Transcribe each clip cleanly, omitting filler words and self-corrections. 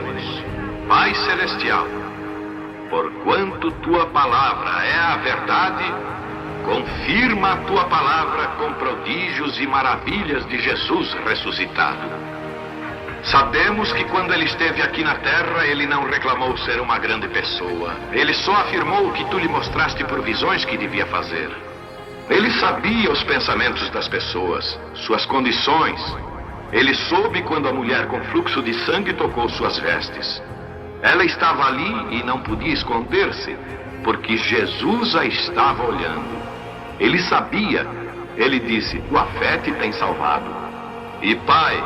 Oremos. Pai Celestial, porquanto Tua palavra é a verdade, confirma a Tua palavra com prodígios e maravilhas de Jesus ressuscitado. Sabemos que quando Ele esteve aqui na terra, Ele não reclamou ser uma grande pessoa. Ele só afirmou que Tu lhe mostraste por visões que devia fazer. Ele sabia os pensamentos das pessoas, suas condições. Ele soube quando a mulher com fluxo de sangue tocou suas vestes. Ela estava ali e não podia esconder-se, porque Jesus a estava olhando. Ele sabia. Ele disse: tua fé te tem salvado. E Pai,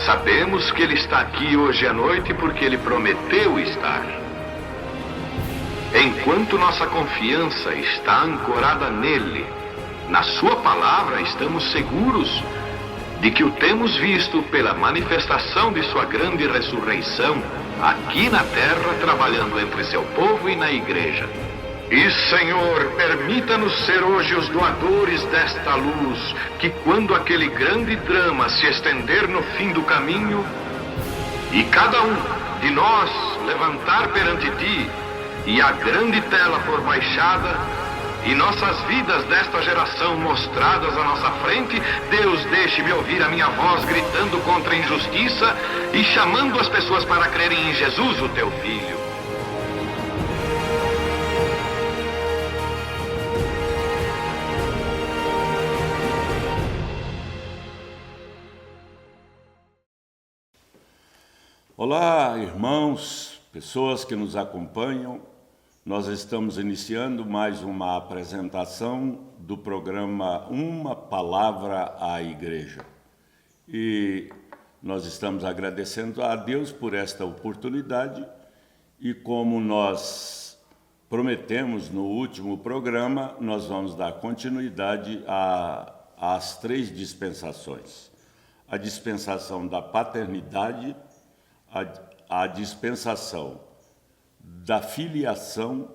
sabemos que Ele está aqui hoje à noite porque Ele prometeu estar. Enquanto nossa confiança está ancorada nele, na Sua palavra, estamos seguros de que o temos visto pela manifestação de Sua grande ressurreição aqui na terra, trabalhando entre Seu povo e na igreja. E, Senhor, permita-nos ser hoje os doadores desta luz, que quando aquele grande drama se estender no fim do caminho, e cada um de nós levantar perante Ti, e a grande tela for baixada, e nossas vidas desta geração mostradas à nossa frente, Deus, deixe-me ouvir a minha voz gritando contra a injustiça e chamando as pessoas para crerem em Jesus, o Teu Filho. Olá, irmãos, pessoas que nos acompanham. Nós estamos iniciando mais uma apresentação do programa Uma Palavra à Igreja. E nós estamos agradecendo a Deus por esta oportunidade e, como nós prometemos no último programa, nós vamos dar continuidade às 3 dispensações. A dispensação da paternidade, a dispensação da filiação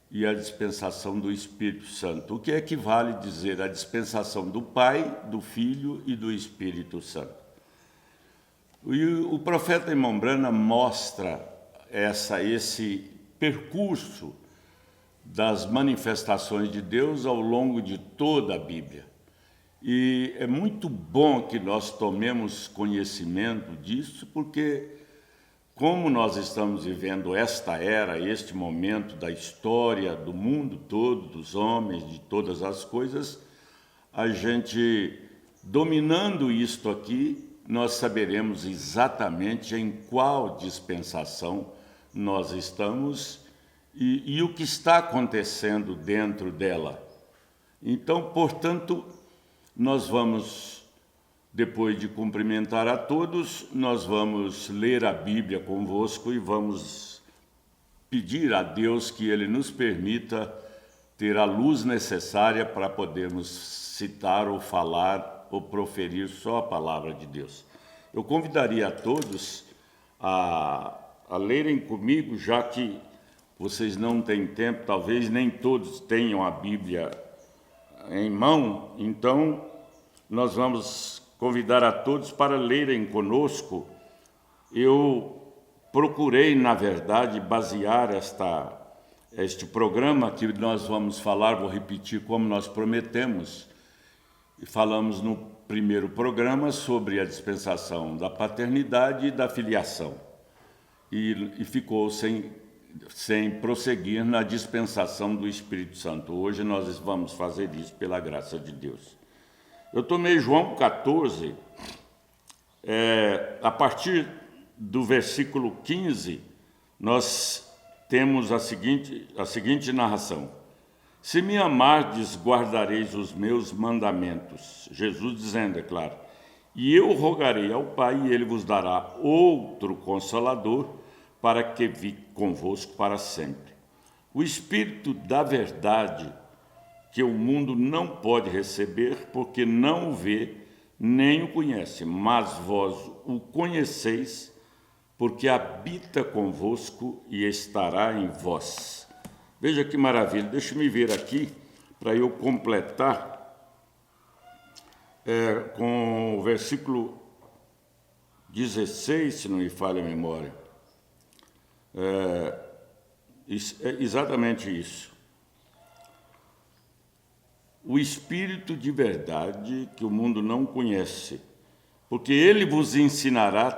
e a dispensação do Espírito Santo, o que equivale a dizer a dispensação do Pai, do Filho e do Espírito Santo. E o profeta Irmão Branham mostra esse percurso das manifestações de Deus ao longo de toda a Bíblia. E é muito bom que nós tomemos conhecimento disso, porque como nós estamos vivendo esta era, este momento da história do mundo todo, dos homens, de todas as coisas, a gente, dominando isto aqui, nós saberemos exatamente em qual dispensação nós estamos e o que está acontecendo dentro dela. Então, portanto, nós vamos, depois de cumprimentar a todos, nós vamos ler a Bíblia convosco e vamos pedir a Deus que Ele nos permita ter a luz necessária para podermos citar ou falar ou proferir só a palavra de Deus. Eu convidaria a todos a lerem comigo, já que vocês não têm tempo, talvez nem todos tenham a Bíblia em mão, então nós vamos convidar a todos para lerem conosco. Eu procurei, na verdade, basear este programa que nós vamos falar, vou repetir como nós prometemos, e falamos no primeiro programa sobre a dispensação da paternidade e da filiação, e ficou sem prosseguir na dispensação do Espírito Santo. Hoje nós vamos fazer isso pela graça de Deus. Eu tomei João 14, a partir do versículo 15, nós temos a seguinte narração. Se me amardes, guardareis os meus mandamentos. Jesus dizendo, é claro. E eu rogarei ao Pai, e Ele vos dará outro Consolador, para que fique convosco para sempre. O Espírito da verdade, que o mundo não pode receber, porque não o vê, nem o conhece, mas vós o conheceis, porque habita convosco e estará em vós. Veja que maravilha, deixa-me ver aqui, para eu completar com o versículo 16, se não me falha a memória. É exatamente isso. O Espírito de verdade que o mundo não conhece, porque ele vos ensinará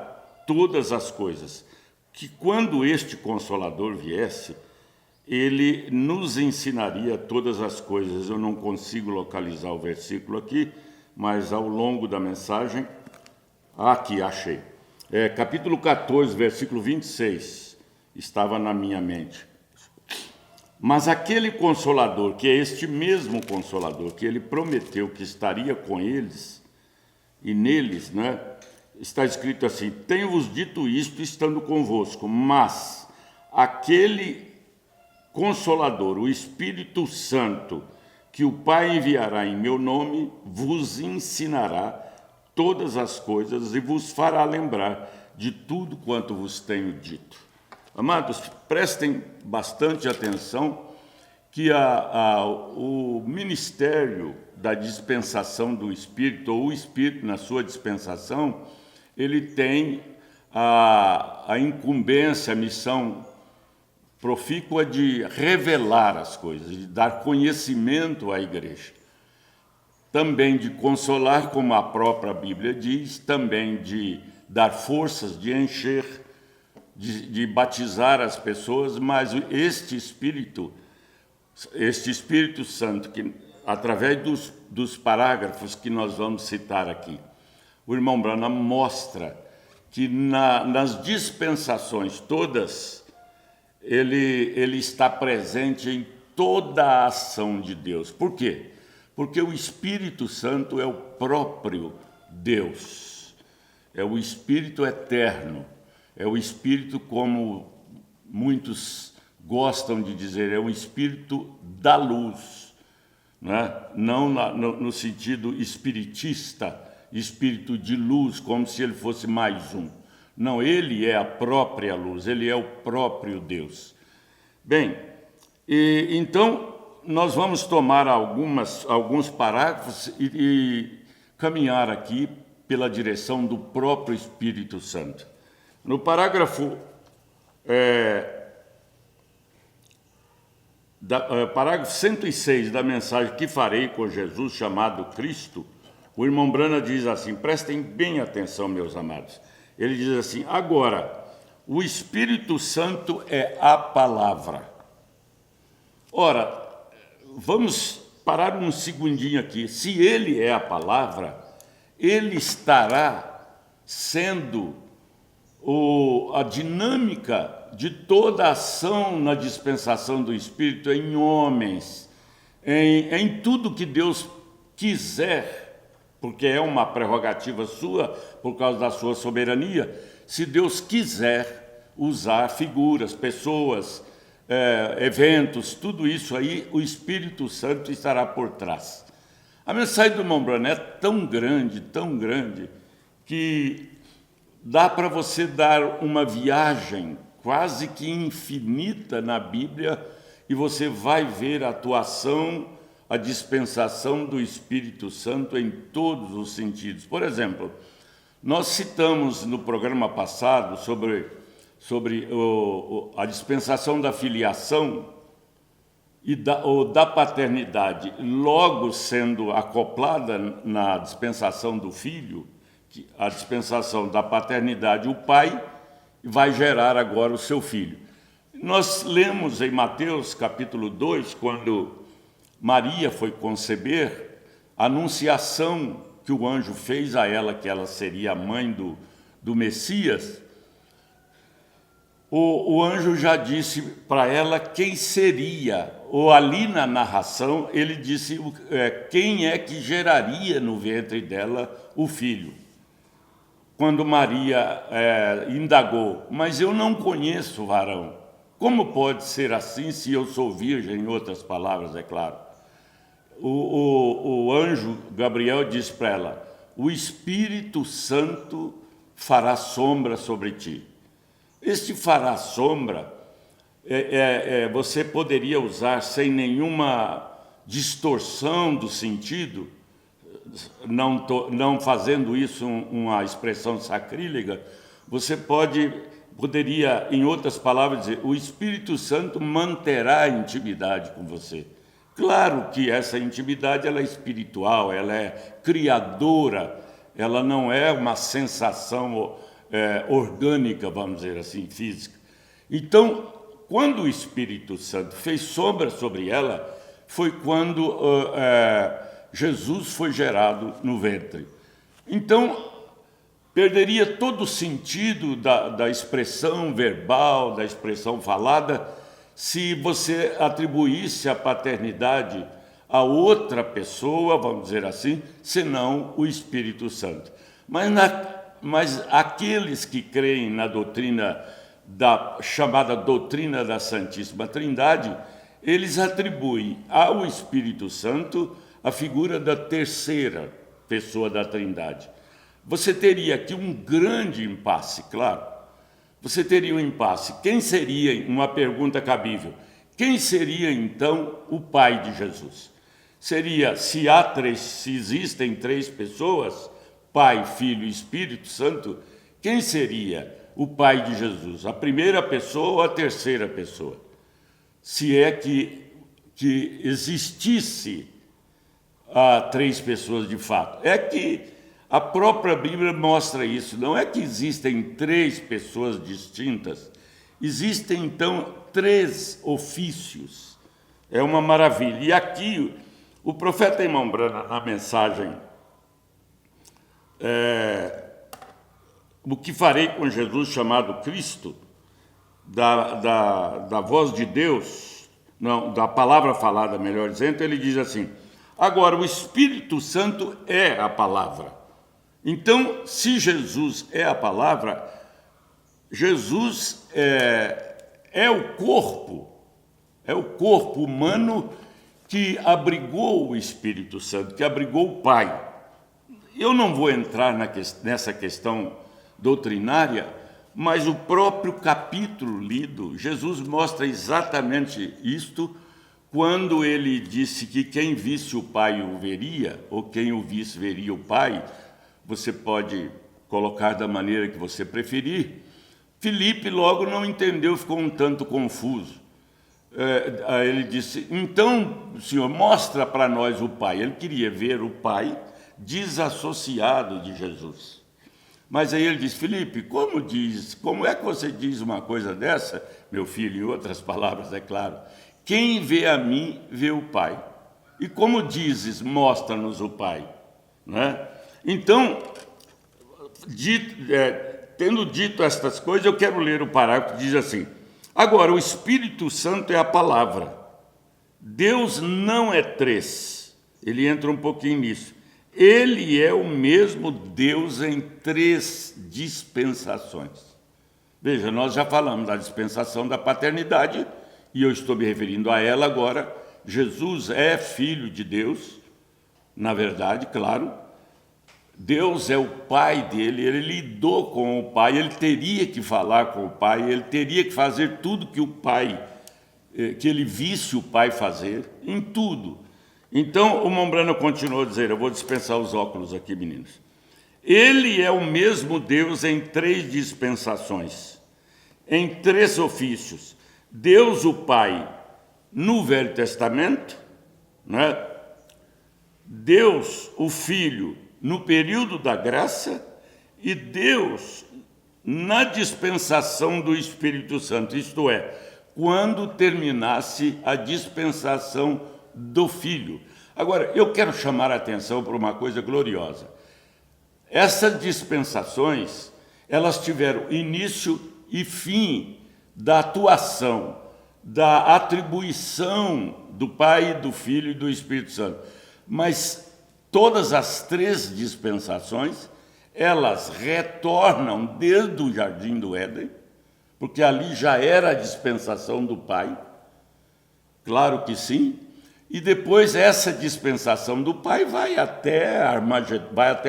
todas as coisas, que quando este Consolador viesse, ele nos ensinaria todas as coisas. Eu não consigo localizar o versículo aqui, mas ao longo da mensagem, aqui, achei. Capítulo 14, versículo 26, estava na minha mente. Mas aquele Consolador, que é este mesmo Consolador, que ele prometeu que estaria com eles, e neles, né, está escrito assim: tenho-vos dito isto estando convosco, mas aquele Consolador, o Espírito Santo, que o Pai enviará em meu nome, vos ensinará todas as coisas e vos fará lembrar de tudo quanto vos tenho dito. Amados, prestem bastante atenção que o ministério da dispensação do Espírito, ou o Espírito na sua dispensação, ele tem a incumbência, a missão profícua de revelar as coisas, de dar conhecimento à igreja. Também de consolar, como a própria Bíblia diz, também de dar forças, de encher, de batizar as pessoas, mas este Espírito Santo, que através dos parágrafos que nós vamos citar aqui, o irmão Branham mostra que nas dispensações todas, ele está presente em toda a ação de Deus. Por quê? Porque o Espírito Santo é o próprio Deus, é o Espírito eterno, é o Espírito, como muitos gostam de dizer, é o Espírito da luz, né? Não no sentido espiritista, Espírito de luz, como se ele fosse mais um. Não, ele é a própria luz, ele é o próprio Deus. Bem, então nós vamos tomar alguns parágrafos e caminhar aqui pela direção do próprio Espírito Santo. No parágrafo 106 da mensagem que farei com Jesus, chamado Cristo, o irmão Branham diz assim, prestem bem atenção, meus amados. Ele diz assim: agora, o Espírito Santo é a palavra. Ora, vamos parar um segundinho aqui. Se ele é a palavra, ele estará sendo a dinâmica de toda a ação na dispensação do Espírito em homens, em tudo que Deus quiser, porque é uma prerrogativa sua, por causa da sua soberania. Se Deus quiser usar figuras, pessoas, eventos, tudo isso aí, o Espírito Santo estará por trás. A mensagem do irmão Branham é tão grande, que dá para você dar uma viagem quase que infinita na Bíblia e você vai ver a atuação, a dispensação do Espírito Santo em todos os sentidos. Por exemplo, nós citamos no programa passado sobre a dispensação da filiação e da paternidade, logo sendo acoplada na dispensação do Filho, a dispensação da paternidade, o Pai vai gerar agora o seu Filho. Nós lemos em Mateus capítulo 2, quando Maria foi conceber, a anunciação que o anjo fez a ela, que ela seria a mãe do Messias. O anjo já disse para ela quem seria, ou ali na narração, ele disse quem é que geraria no ventre dela o filho. Quando Maria indagou, mas eu não conheço o varão, como pode ser assim se eu sou virgem? Em outras palavras, é claro. O anjo Gabriel disse para ela, o Espírito Santo fará sombra sobre ti. Este fará sombra, você poderia usar sem nenhuma distorção do sentido, não fazendo isso uma expressão sacrílega, você poderia, em outras palavras, dizer: o Espírito Santo manterá a intimidade com você. Claro que essa intimidade ela é espiritual, ela é criadora, ela não é uma sensação orgânica, vamos dizer assim, física. Então, quando o Espírito Santo fez sombra sobre ela, foi quando Jesus foi gerado no ventre. Então, perderia todo o sentido da expressão verbal, da expressão falada, se você atribuísse a paternidade a outra pessoa, vamos dizer assim, senão o Espírito Santo. Mas aqueles que creem na doutrina chamada doutrina da Santíssima Trindade, eles atribuem ao Espírito Santo a figura da terceira pessoa da Trindade. Você teria aqui um grande impasse, claro. Você teria um impasse. Quem seria, uma pergunta cabível, quem seria então o pai de Jesus? Seria, se existem três pessoas, Pai, Filho e Espírito Santo, quem seria o pai de Jesus? A primeira pessoa ou a terceira pessoa? Se é que existisse três pessoas de fato. É que a própria Bíblia mostra isso. Não é que existem três pessoas distintas. Existem, então, três ofícios. É uma maravilha. E aqui, o profeta Irmão Branham, na mensagem O que farei com Jesus chamado Cristo, da voz de Deus, não, da palavra falada, melhor dizendo, ele diz assim: agora, o Espírito Santo é a palavra. Então, se Jesus é a palavra, Jesus é o corpo humano que abrigou o Espírito Santo, que abrigou o Pai. Eu não vou entrar nessa questão doutrinária, mas o próprio capítulo lido, Jesus mostra exatamente isto, quando ele disse que quem visse o Pai o veria, ou quem o visse veria o Pai. Você pode colocar da maneira que você preferir. Filipe logo não entendeu, ficou um tanto confuso. Aí ele disse: então, Senhor, mostra para nós o Pai. Ele queria ver o Pai desassociado de Jesus. Mas aí ele disse: Filipe, como é que você diz uma coisa dessa, meu filho? Em outras palavras, é claro, quem vê a mim, vê o Pai. E como dizes, mostra-nos o Pai, né? Então, tendo dito estas coisas, eu quero ler o parágrafo que diz assim: agora, o Espírito Santo é a palavra. Deus não é três. Ele entra um pouquinho nisso. Ele é o mesmo Deus em três dispensações. Veja, nós já falamos da dispensação da paternidade, e eu estou me referindo a ela agora. Jesus é filho de Deus, na verdade, claro. Deus é o Pai dele, ele lidou com o Pai, ele teria que falar com o Pai, ele teria que fazer tudo que o Pai, que ele visse o Pai fazer, em tudo. Então, o Mombrano continuou a dizer, eu vou dispensar os óculos aqui, meninos. Ele é o mesmo Deus em três dispensações, em três ofícios. Deus, o Pai, no Velho Testamento, né? Deus, o Filho, no período da graça, e Deus na dispensação do Espírito Santo, isto é, quando terminasse a dispensação do Filho. Agora, eu quero chamar a atenção para uma coisa gloriosa. Essas dispensações, elas tiveram início e fim da atuação, da atribuição do Pai, do Filho e do Espírito Santo. Mas todas as três dispensações, elas retornam desde o Jardim do Éden, porque ali já era a dispensação do Pai, claro que sim, e depois essa dispensação do Pai vai até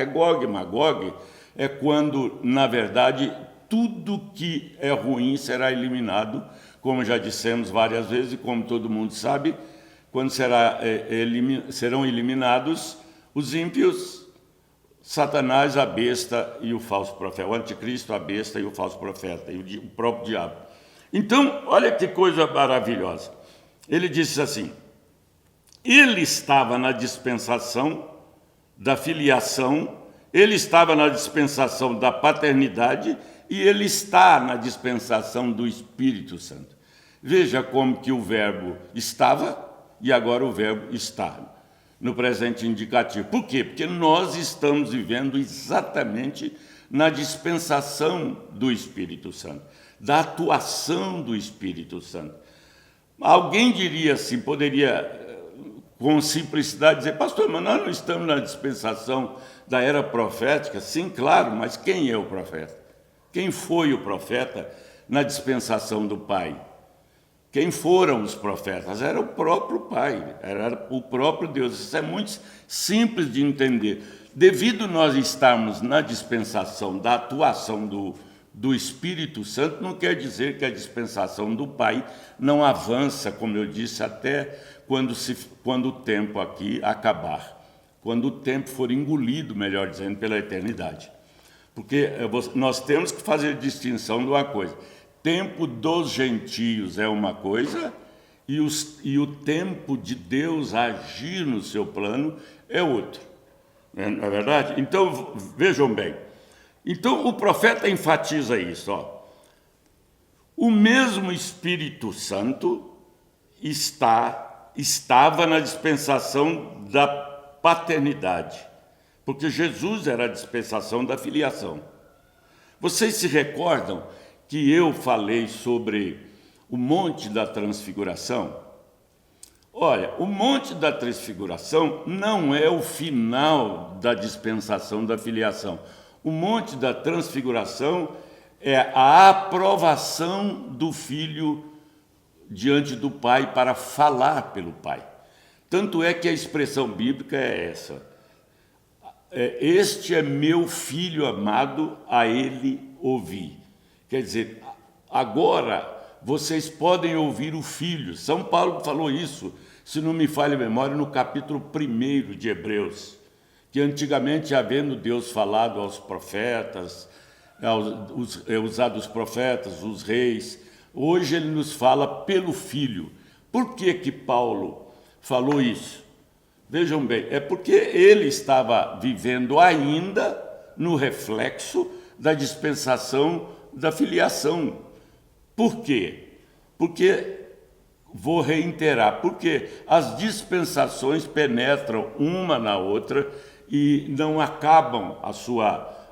Gog e Magog, é quando, na verdade, tudo que é ruim será eliminado, como já dissemos várias vezes, e como todo mundo sabe, quando serão eliminados Os ímpios, Satanás, a besta e o falso profeta. O anticristo, a besta e o falso profeta, e o próprio diabo. Então, olha que coisa maravilhosa. Ele disse assim: ele estava na dispensação da filiação, ele estava na dispensação da paternidade e ele está na dispensação do Espírito Santo. Veja como que o verbo estava e agora o verbo está no presente indicativo. Por quê? Porque nós estamos vivendo exatamente na dispensação do Espírito Santo, da atuação do Espírito Santo. Alguém diria assim, poderia com simplicidade dizer: pastor, mas nós não estamos na dispensação da era profética? Sim, claro, mas quem é o profeta? Quem foi o profeta na dispensação do Pai? Quem foram os profetas? Era o próprio Pai, era o próprio Deus. Isso é muito simples de entender. Devido nós estarmos na dispensação da atuação do Espírito Santo, não quer dizer que a dispensação do Pai não avança, como eu disse, até quando o tempo aqui acabar, quando o tempo for engolido, melhor dizendo, pela eternidade. Porque nós temos que fazer distinção de uma coisa: tempo dos gentios é uma coisa e o tempo de Deus agir no seu plano é outro. Não é verdade? Então, vejam bem. Então, o profeta enfatiza isso. O mesmo Espírito Santo estava na dispensação da paternidade, porque Jesus era a dispensação da filiação. Vocês se recordam que eu falei sobre o Monte da Transfiguração? Olha, o Monte da Transfiguração não é o final da dispensação da filiação. O Monte da Transfiguração é a aprovação do Filho diante do Pai para falar pelo Pai. Tanto é que a expressão bíblica é essa: este é meu Filho amado, a ele ouvi. Quer dizer, agora vocês podem ouvir o Filho. São Paulo falou isso, se não me falha a memória, no capítulo 1 de Hebreus, que antigamente, havendo Deus falado aos profetas, usado os profetas, os reis, hoje ele nos fala pelo Filho. Por que que Paulo falou isso? Vejam bem, é porque ele estava vivendo ainda no reflexo da dispensação da filiação. Por quê? Porque, vou reiterar, porque as dispensações penetram uma na outra e não acabam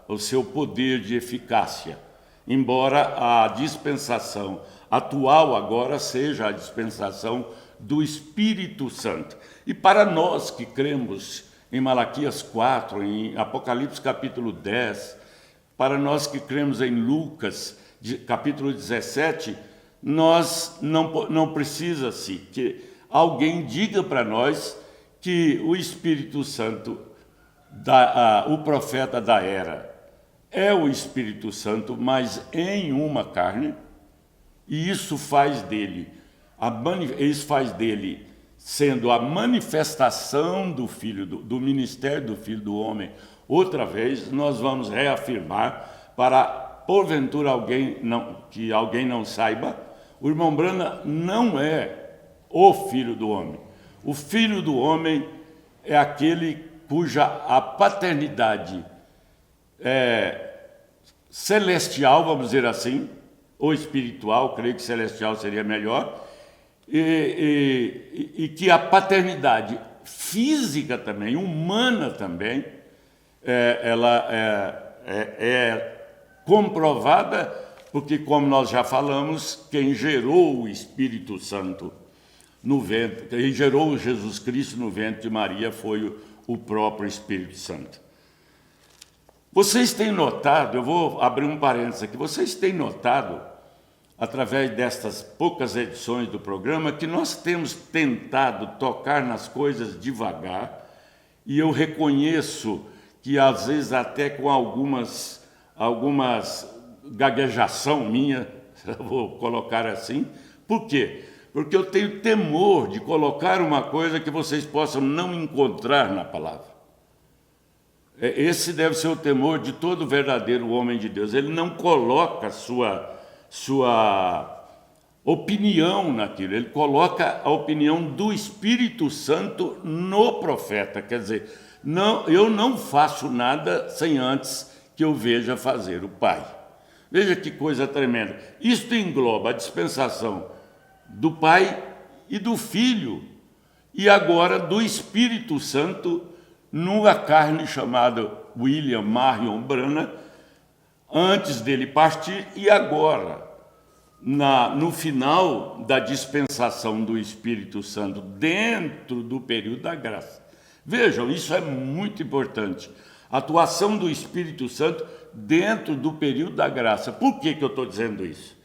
o seu poder de eficácia, embora a dispensação atual agora seja a dispensação do Espírito Santo. E para nós que cremos em Malaquias 4, em Apocalipse capítulo 10, para nós que cremos em Lucas capítulo 17, nós não precisa-se que alguém diga para nós que o Espírito Santo, o profeta da era, é o Espírito Santo, mas em uma carne, e isso faz dele sendo a manifestação do Filho, do ministério do Filho do Homem. Outra vez, nós vamos reafirmar, para porventura que alguém não saiba, o irmão Branham não é o Filho do Homem. O Filho do Homem é aquele cuja a paternidade é celestial, vamos dizer assim, ou espiritual, creio que celestial seria melhor, e que a paternidade física também, humana também, ela é comprovada, porque, como nós já falamos, quem gerou o Espírito Santo no ventre, quem gerou Jesus Cristo no ventre de Maria foi o próprio Espírito Santo. Vocês têm notado, eu vou abrir um parênteses aqui, vocês têm notado, através destas poucas edições do programa, que nós temos tentado tocar nas coisas devagar, e eu reconheço que, às vezes, até com algumas gaguejação minha, vou colocar assim. Por quê? Porque eu tenho temor de colocar uma coisa que vocês possam não encontrar na palavra. Esse deve ser o temor de todo verdadeiro homem de Deus. Ele não coloca sua opinião naquilo, ele coloca a opinião do Espírito Santo no profeta. Quer dizer, eu não faço nada sem antes que eu veja fazer o Pai. Veja que coisa tremenda. Isto engloba a dispensação do Pai e do Filho, e agora do Espírito Santo, numa carne chamada William Marion Branham, antes dele partir, e agora, no final da dispensação do Espírito Santo, dentro do período da graça. Vejam, isso é muito importante. A atuação do Espírito Santo dentro do período da graça. Por que eu estou dizendo isso?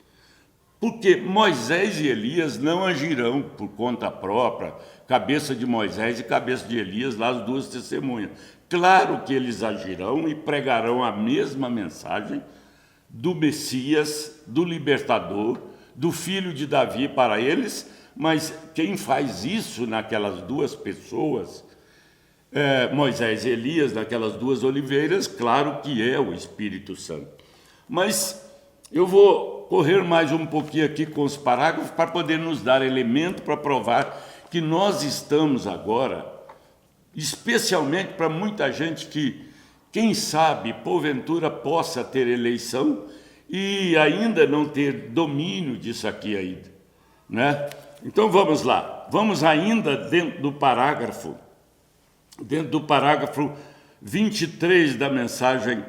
Porque Moisés e Elias não agirão por conta própria, cabeça de Moisés e cabeça de Elias, lá as duas testemunhas. Claro que eles agirão e pregarão a mesma mensagem do Messias, do Libertador, do Filho de Davi para eles, mas quem faz isso naquelas duas pessoas, Moisés e Elias, naquelas duas oliveiras, claro que é o Espírito Santo. Mas eu vou correr mais um pouquinho aqui com os parágrafos para poder nos dar elemento para provar que nós estamos agora, especialmente para muita gente que, quem sabe, porventura possa ter eleição e ainda não ter domínio disso aqui ainda, né? Então vamos lá, vamos ainda dentro do parágrafo 23 da mensagem,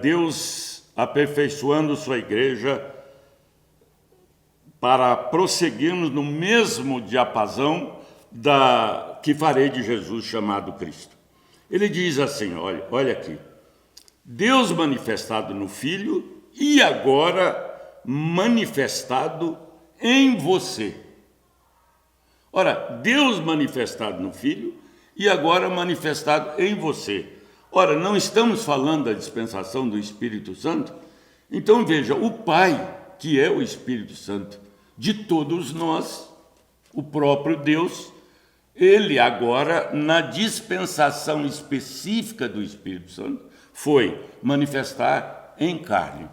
Deus aperfeiçoando sua igreja, para prosseguirmos no mesmo diapasão que farei de Jesus chamado Cristo. Ele diz assim, olha aqui, Deus manifestado no Filho e agora manifestado em você. Ora, Deus manifestado no Filho e agora manifestado em você. Ora, não estamos falando da dispensação do Espírito Santo? Então veja, o Pai, que é o Espírito Santo de todos nós, o próprio Deus, ele agora, na dispensação específica do Espírito Santo, foi manifestar em carne,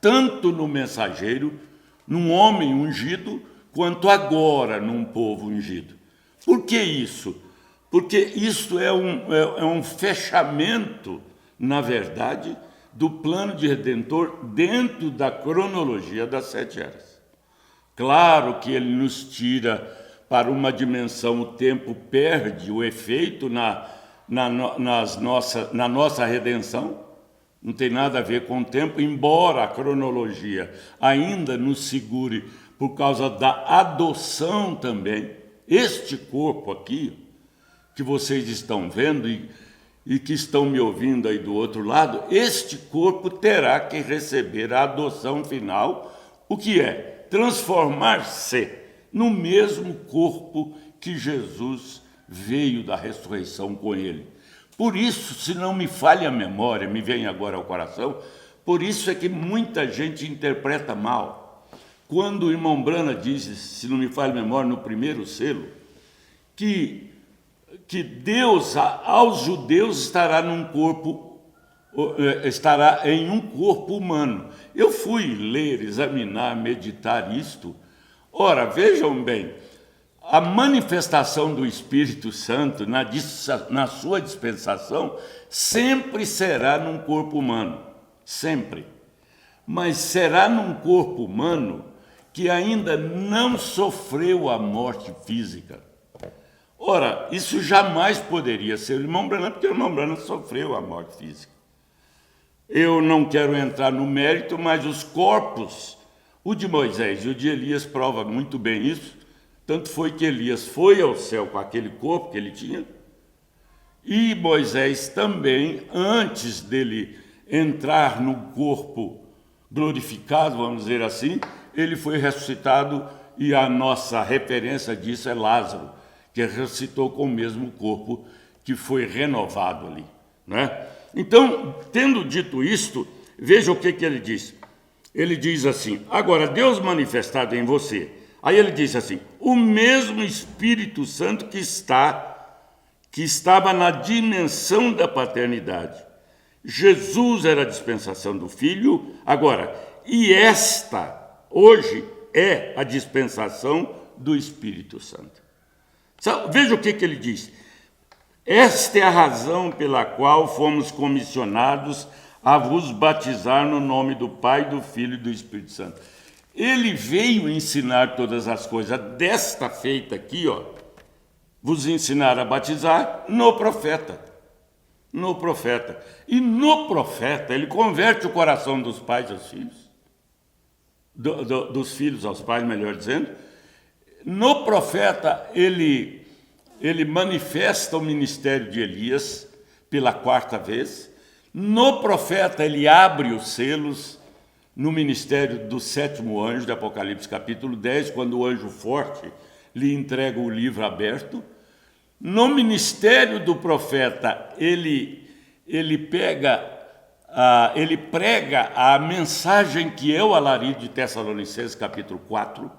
tanto no mensageiro, num homem ungido, quanto agora num povo ungido. Por que isso? Porque isso é um fechamento, na verdade, do plano de Redentor dentro da cronologia das 7 eras. Claro que ele nos tira para uma dimensão, o tempo perde o efeito na nossa redenção, não tem nada a ver com o tempo, embora a cronologia ainda nos segure por causa da adoção também. Este corpo aqui, que vocês estão vendo e que estão me ouvindo aí do outro lado, este corpo terá que receber a adoção final, o que é? Transformar-se no mesmo corpo que Jesus veio da ressurreição com ele. Por isso, se não me falha a memória, me vem agora ao coração, por isso é que muita gente interpreta mal. Quando o irmão Branham diz, se não me falha a memória, no primeiro selo, que Deus aos judeus estará em um corpo humano. Eu fui ler, examinar, meditar isto. Ora, vejam bem, a manifestação do Espírito Santo na sua dispensação sempre será num corpo humano, sempre. Mas será num corpo humano que ainda não sofreu a morte física. Ora, isso jamais poderia ser o irmão Branham, porque o irmão Branham sofreu a morte física. Eu não quero entrar no mérito, mas os corpos, o de Moisés e o de Elias, prova muito bem isso. Tanto foi que Elias foi ao céu com aquele corpo que ele tinha, e Moisés também, antes dele entrar no corpo glorificado, vamos dizer assim, ele foi ressuscitado, e a nossa referência disso é Lázaro, que ressuscitou com o mesmo corpo que foi renovado ali, né? Então, tendo dito isto, veja o que ele diz. Ele diz assim, agora, Deus manifestado em você. Aí ele diz assim, o mesmo Espírito Santo que que estava na dimensão da paternidade. Jesus era a dispensação do Filho, agora, e esta, hoje, é a dispensação do Espírito Santo. Veja o que ele diz. Esta é a razão pela qual fomos comissionados a vos batizar no nome do Pai, do Filho e do Espírito Santo. Ele veio ensinar todas as coisas. Desta feita aqui, ó, vos ensinar a batizar no profeta. No profeta. E no profeta, ele converte o coração dos pais aos filhos. Dos filhos aos pais, melhor dizendo. No profeta, ele manifesta o ministério de Elias pela quarta vez. No profeta, ele abre os selos no ministério do sétimo anjo, de Apocalipse capítulo 10, quando o anjo forte lhe entrega o livro aberto. No ministério do profeta, ele prega a mensagem que é o alarido de Tessalonicenses, capítulo 4,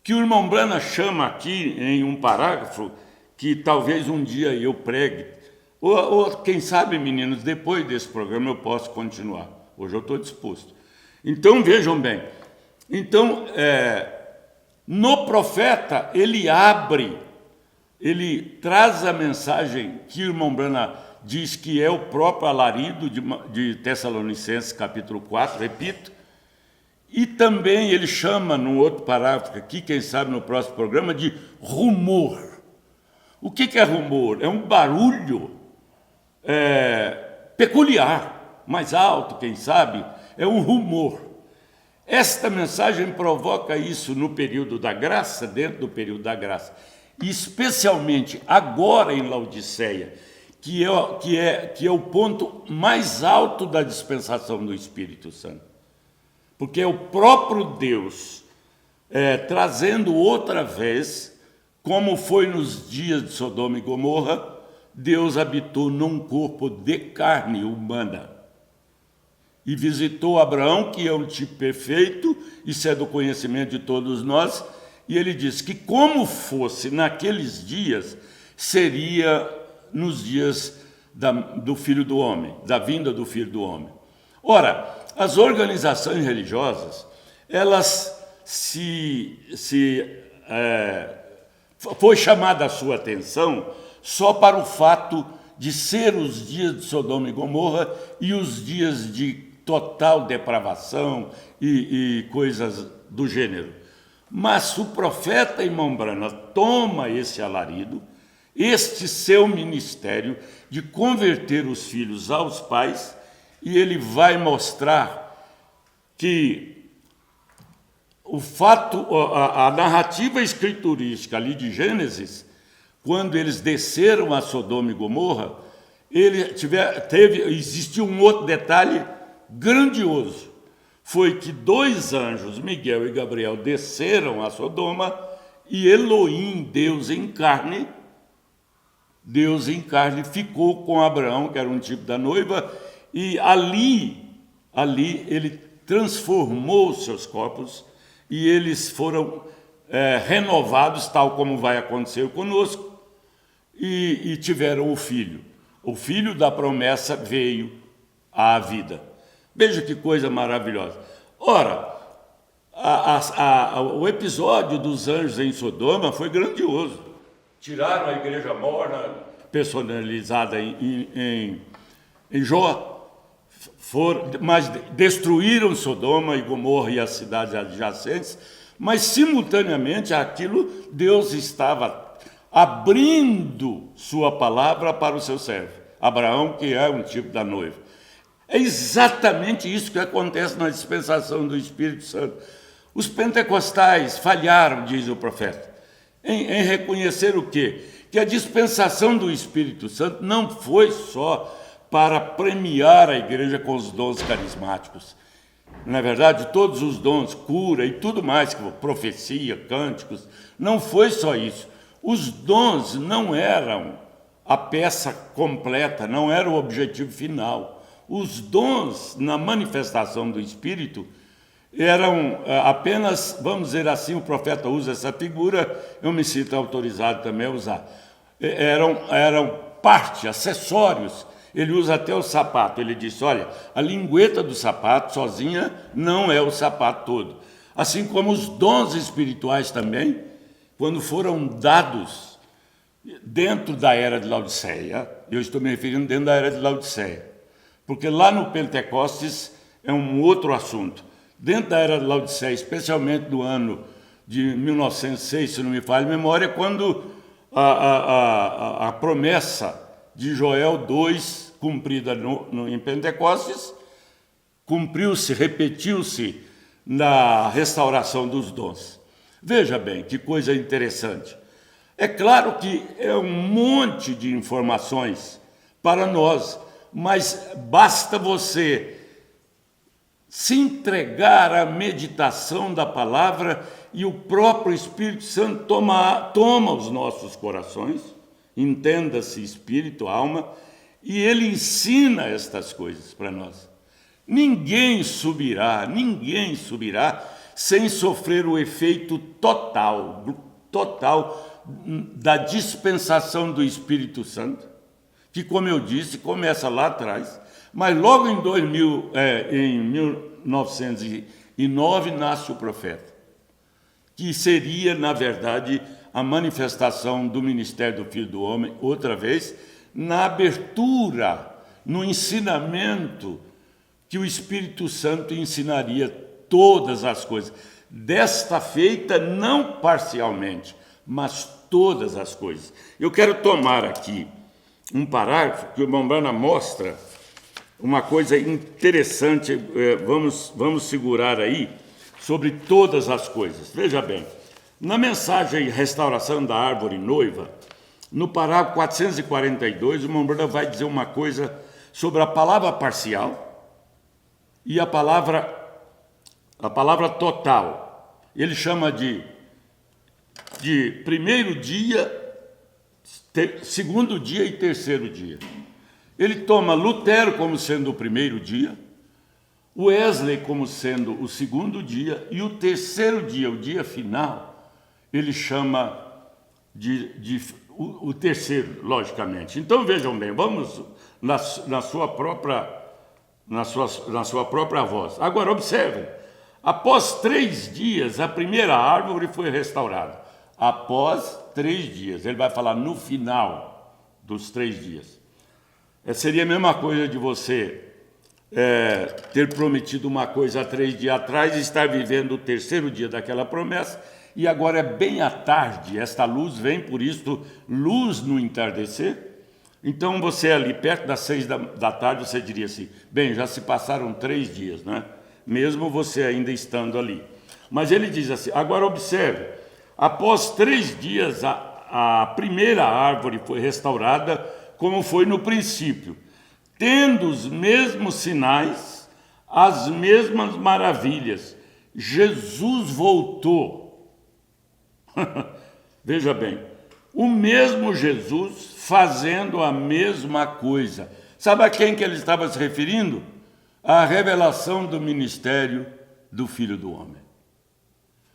que o irmão Brana chama aqui em um parágrafo que talvez um dia eu pregue. Ou quem sabe, meninos, depois desse programa eu posso continuar. Hoje eu estou disposto. Então, vejam bem. Então, no profeta, ele traz a mensagem que o irmão Brana diz que é o próprio alarido de Tessalonicenses, capítulo 4, repito. E também ele chama, num outro parágrafo aqui, quem sabe no próximo programa, de rumor. O que é rumor? É um barulho peculiar, mais alto, quem sabe, é um rumor. Esta mensagem provoca isso no período da graça, dentro do período da graça, e especialmente agora em Laodiceia, que é o ponto mais alto da dispensação do Espírito Santo. Porque é o próprio Deus trazendo outra vez, como foi nos dias de Sodoma e Gomorra, Deus habitou num corpo de carne humana e visitou Abraão, que é um tipo perfeito, isso é do conhecimento de todos nós, e ele diz que como fosse naqueles dias, seria nos dias do Filho do Homem, da vinda do Filho do Homem. Ora, as organizações religiosas, elas foi chamada a sua atenção só para o fato de ser os dias de Sodoma e Gomorra e os dias de total depravação e coisas do gênero. Mas o profeta irmão Brana toma esse alarido, este seu ministério de converter os filhos aos pais, e ele vai mostrar que o fato, a narrativa escriturística ali de Gênesis, quando eles desceram a Sodoma e Gomorra, existiu um outro detalhe grandioso. Foi que 2 anjos, Miguel e Gabriel, desceram a Sodoma e Elohim, Deus em carne, ficou com Abraão, que era um tipo da noiva, e ali ele transformou os seus corpos e eles foram renovados, tal como vai acontecer conosco, e tiveram o filho. O filho da promessa veio à vida. Veja que coisa maravilhosa. Ora, o episódio dos anjos em Sodoma foi grandioso. Tiraram a igreja morna, personalizada em Jó, mas destruíram Sodoma e Gomorra e as cidades adjacentes, mas simultaneamente aquilo Deus estava abrindo sua palavra para o seu servo, Abraão, que é um tipo da noiva. É exatamente isso que acontece na dispensação do Espírito Santo. Os pentecostais falharam, diz o profeta, em reconhecer o quê? Que a dispensação do Espírito Santo não foi só para premiar a igreja com os dons carismáticos. Na verdade, todos os dons, cura e tudo mais, profecia, cânticos, não foi só isso. Os dons não eram a peça completa, não era o objetivo final. Os dons na manifestação do Espírito eram apenas, vamos dizer assim, o profeta usa essa figura, eu me sinto autorizado também a usar. eram parte, acessórios. Ele usa até o sapato. Ele disse, olha, a lingueta do sapato sozinha não é o sapato todo. Assim como os dons espirituais também, quando foram dados dentro da era de Laodiceia, eu estou me referindo dentro da era de Laodiceia, porque lá no Pentecostes é um outro assunto. Dentro da era de Laodiceia, especialmente no ano de 1906, se não me falha a memória, quando a promessa de Joel 2, cumprida em Pentecostes, cumpriu-se, repetiu-se na restauração dos dons. Veja bem, que coisa interessante. É claro que é um monte de informações para nós, mas basta você se entregar à meditação da palavra e o próprio Espírito Santo toma os nossos corações, entenda-se espírito, alma, e ele ensina estas coisas para nós. Ninguém subirá sem sofrer o efeito total da dispensação do Espírito Santo, que, como eu disse, começa lá atrás, mas logo em 1909 nasce o profeta, que seria, na verdade, a manifestação do ministério do Filho do Homem, outra vez, na abertura, no ensinamento que o Espírito Santo ensinaria todas as coisas. Desta feita, não parcialmente, mas todas as coisas. Eu quero tomar aqui um parágrafo que o Mombrana mostra uma coisa interessante, vamos segurar aí, sobre todas as coisas. Veja bem, na mensagem Restauração da Árvore Noiva, no parágrafo 442, o Mombrana vai dizer uma coisa sobre a palavra parcial e a palavra total. Ele chama de primeiro dia, segundo dia e terceiro dia. Ele toma Lutero como sendo o primeiro dia, Wesley como sendo o segundo dia, e o terceiro dia, o dia final, ele chama o terceiro, logicamente. Então vejam bem, vamos na sua própria voz. Agora observem, após 3 dias, a primeira árvore foi restaurada. Após 3 dias, ele vai falar no final dos 3 dias. Seria a mesma coisa de você ter prometido uma coisa há 3 dias atrás e estar vivendo o terceiro dia daquela promessa, e agora é bem à tarde, esta luz vem, por isso, luz no entardecer. Então você ali, perto das 6 da tarde, você diria assim, bem, já se passaram 3 dias, né? Mesmo você ainda estando ali. Mas ele diz assim, agora observe, após 3 dias a primeira árvore foi restaurada, como foi no princípio, tendo os mesmos sinais, as mesmas maravilhas. Jesus voltou. Veja bem, o mesmo Jesus fazendo a mesma coisa. Sabe a quem que ele estava se referindo? A revelação do ministério do Filho do Homem.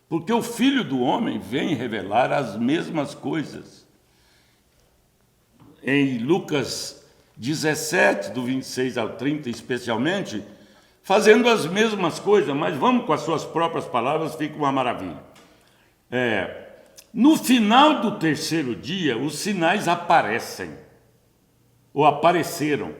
Porque o Filho do Homem vem revelar as mesmas coisas. Em Lucas 17, do 26 ao 30, especialmente, fazendo as mesmas coisas, mas vamos com as suas próprias palavras, fica uma maravilha. No final do terceiro dia, os sinais aparecem, ou apareceram.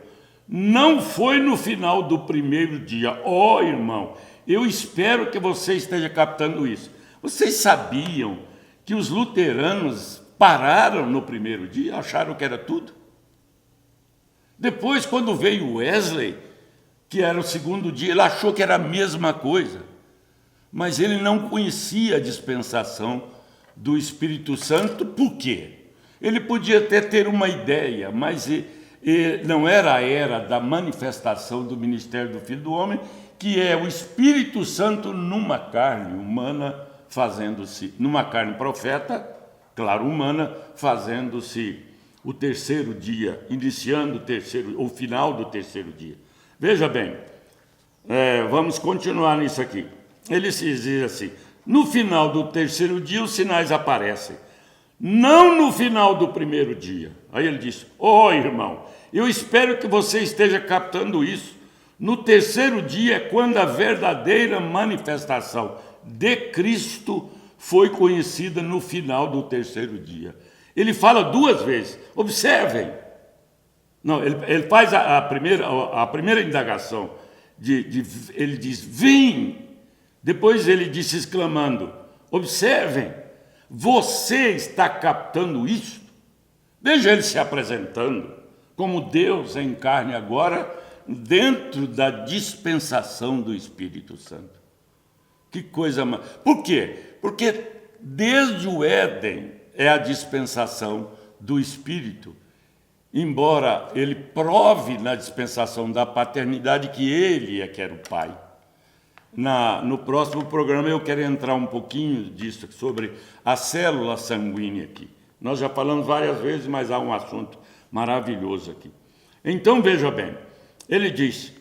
Não foi no final do primeiro dia. Ó, irmão, eu espero que você esteja captando isso. Vocês sabiam que os luteranos pararam no primeiro dia, acharam que era tudo? Depois, quando veio Wesley, que era o segundo dia, ele achou que era a mesma coisa. Mas ele não conhecia a dispensação do Espírito Santo. Por quê? Ele podia até ter uma ideia, mas não era a era da manifestação do ministério do Filho do Homem, que é o Espírito Santo numa carne humana, fazendo-se, numa carne profeta, claro, humana, fazendo-se o terceiro dia, iniciando o final do terceiro dia. Veja bem, vamos continuar nisso aqui. Ele se diz assim, no final do terceiro dia os sinais aparecem, não no final do primeiro dia. Aí ele disse: irmão, eu espero que você esteja captando isso. No terceiro dia é quando a verdadeira manifestação de Cristo foi conhecida no final do terceiro dia. Ele fala duas vezes, observem. Não, ele faz a primeira indagação, ele diz, vim. Depois ele disse exclamando, observem, você está captando isso? Veja ele se apresentando como Deus em carne agora, dentro da dispensação do Espírito Santo. Que coisa... Por quê? Porque desde o Éden é a dispensação do Espírito, embora ele prove na dispensação da paternidade que ele é que era o Pai. No próximo programa eu quero entrar um pouquinho disso, sobre a célula sanguínea aqui. Nós já falamos várias vezes, mas há um assunto maravilhoso aqui. Então, veja bem, ele diz,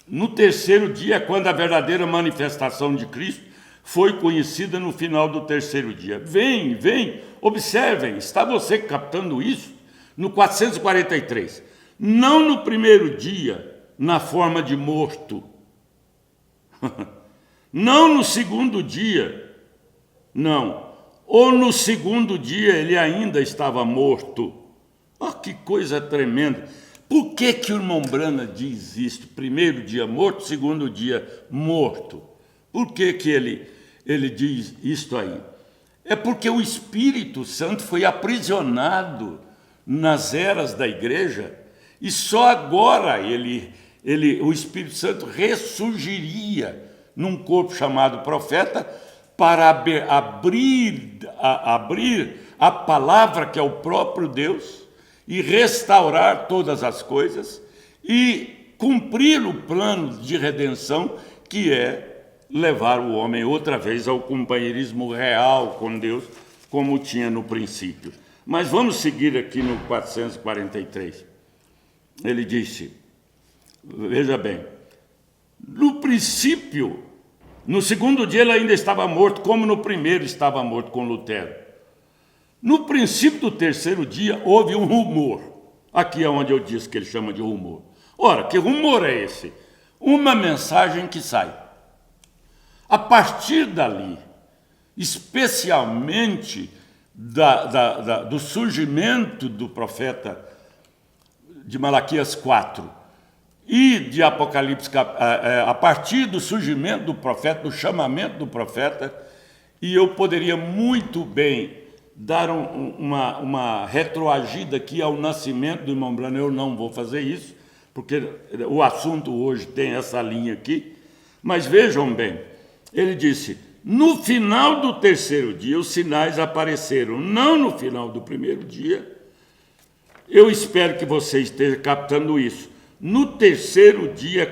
no terceiro dia, quando a verdadeira manifestação de Cristo foi conhecida no final do terceiro dia. Vem, observem, está você captando isso? No 443, não no primeiro dia, na forma de morto, não no segundo dia, não, ou no segundo dia ele ainda estava morto. Que coisa tremenda! Por que o irmão Brana diz isto? Primeiro dia morto, segundo dia morto. Por que ele diz isto aí? É porque o Espírito Santo foi aprisionado nas eras da igreja e só agora o Espírito Santo ressurgiria num corpo chamado profeta para abrir a palavra que é o próprio Deus e restaurar todas as coisas e cumprir o plano de redenção que é levar o homem outra vez ao companheirismo real com Deus, como tinha no princípio. Mas vamos seguir aqui no 443. Ele disse, veja bem, no princípio, no segundo dia ele ainda estava morto, como no primeiro estava morto com Lutero. No princípio do terceiro dia, houve um rumor. Aqui é onde eu disse que ele chama de rumor. Ora, que rumor é esse? Uma mensagem que sai. A partir dali, especialmente do surgimento do profeta de Malaquias 4 e de Apocalipse, a partir do surgimento do profeta, do chamamento do profeta, e eu poderia muito bem dar uma retroagida aqui ao nascimento do irmão Brana. Eu não vou fazer isso, porque o assunto hoje tem essa linha aqui. Mas vejam bem, ele disse, no final do terceiro dia os sinais apareceram, não no final do primeiro dia. Eu espero que você esteja captando isso. No terceiro dia,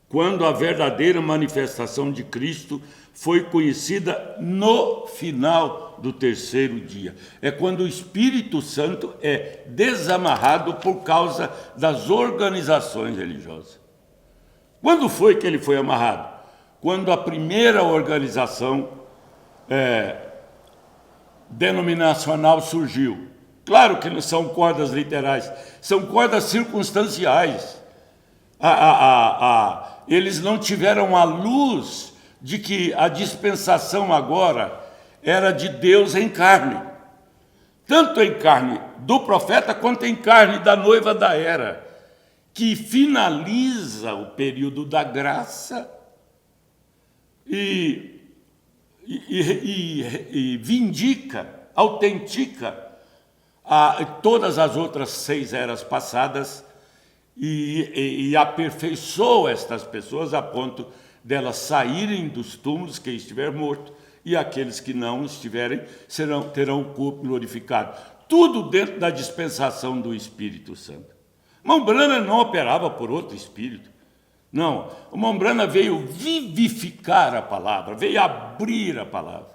quando a verdadeira manifestação de Cristo foi conhecida no final do terceiro dia. É quando o Espírito Santo é desamarrado por causa das organizações religiosas. Quando foi que ele foi amarrado? Quando a primeira organização denominacional surgiu. Claro que não são cordas literais, são cordas circunstanciais. Eles não tiveram a luz de que a dispensação agora era de Deus em carne. Tanto em carne do profeta, quanto em carne da noiva da era, que finaliza o período da graça e vindica, autentica todas as outras 6 eras passadas e aperfeiçoa estas pessoas a ponto delas saírem dos túmulos, quem estiver morto, e aqueles que não estiverem terão o corpo glorificado. Tudo dentro da dispensação do Espírito Santo. Irmão Brana não operava por outro espírito. Não, o irmão Brana veio vivificar a palavra, veio abrir a palavra.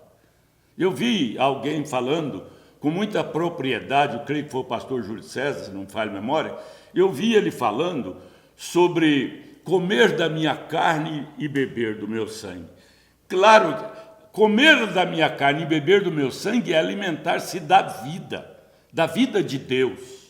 Eu vi alguém falando com muita propriedade, eu creio que foi o pastor Júlio César, se não me falha a memória, eu vi ele falando sobre comer da minha carne e beber do meu sangue. Claro, comer da minha carne e beber do meu sangue é alimentar-se da vida de Deus.